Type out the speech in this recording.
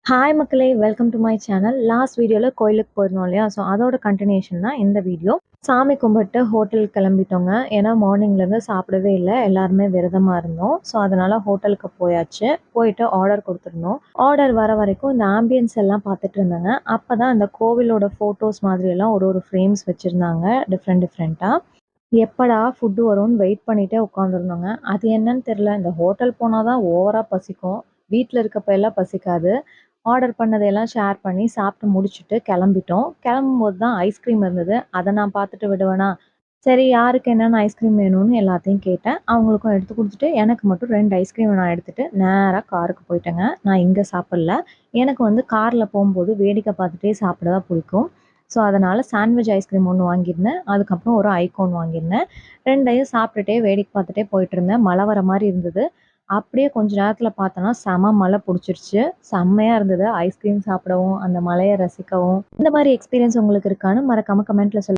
Hi மக்களே! Welcome to my channel. Last வீடியோல கோயிலுக்கு போயிருந்தோம் இல்லையா? ஸோ அதோட கன்டினியூஷன் தான் இந்த வீடியோ. சாமி கும்பிட்டு ஹோட்டலுக்கு கிளம்பிட்டோங்க. ஏன்னா மார்னிங்லேருந்து சாப்பிடவே இல்ல. எல்லாருமே விரதமா இருந்தோம். ஸோ அதனால ஹோட்டலுக்கு போயாச்சு. போயிட்டு ஆர்டர் குடுத்துருந்தோம். ஆர்டர் வர வரைக்கும் இந்த ஆம்பியன்ஸ் எல்லாம் பார்த்துட்டு இருந்தேங்க. அப்பதான் அந்த கோவிலோட ஃபோட்டோஸ் மாதிரியெல்லாம் ஒரு ஃப்ரேம்ஸ் வச்சிருந்தாங்க. டிஃப்ரெண்ட்டா. எப்படா ஃபுட் வரும்னு வெயிட் பண்ணிட்டே உட்காந்துருந்தோங்க. அது என்னன்னு தெரியல. இந்த ஹோட்டல் போனா தான் ஓவரா பசிக்கும். வீட்ல இருக்கப்ப எல்லாம் பசிக்காது. ஆர்டர் பண்ணதையெல்லாம் ஷேர் பண்ணி சாப்பிட்டு முடிச்சுட்டு கிளம்பிட்டோம். கிளம்பும்போது தான் ஐஸ்கிரீம் இருந்தது. அத நான் பார்த்துட்டு விடுவேனா? சரி யாருக்கு என்னென்ன ஐஸ்கிரீம் வேணும்னு எல்லாத்தையும் கேட்டேன். அவங்களுக்கும் எடுத்து குடுத்துட்டு, எனக்கு மட்டும் 2 ஐஸ்கிரீம் நான் எடுத்துட்டு நேரா காருக்கு போயிட்டேங்க. நான் இங்க சாப்பிடல. எனக்கு வந்து கார்ல போம்போது வேடிக்கை பார்த்துட்டே சாப்பிட தான் பிடிக்கும். ஸோ, அதனால சாண்ட்விச் ஐஸ்கிரீம் 1 வாங்கியிருந்தேன். அதுக்கப்புறம் ஒரு ஐகோன் வாங்கியிருந்தேன். 2யும் சாப்பிட்டுட்டே வேடிக்கை பார்த்துட்டே போயிட்டுருந்தேன். மழை வர மாரி இருந்தது. அப்படியே கொஞ்ச நேரத்தில பார்த்தோன்னா, செம மழை புடிச்சிருச்சு. செம்மையா இருந்தது. ஐஸ்கிரீம் சாப்பிடவும், அந்த மழைய ரசிக்கவும். இந்த மாரி எக்ஸ்பீரியன்ஸ் உங்களுக்கு இருக்கான்னு மறக்காம கமெண்ட்ல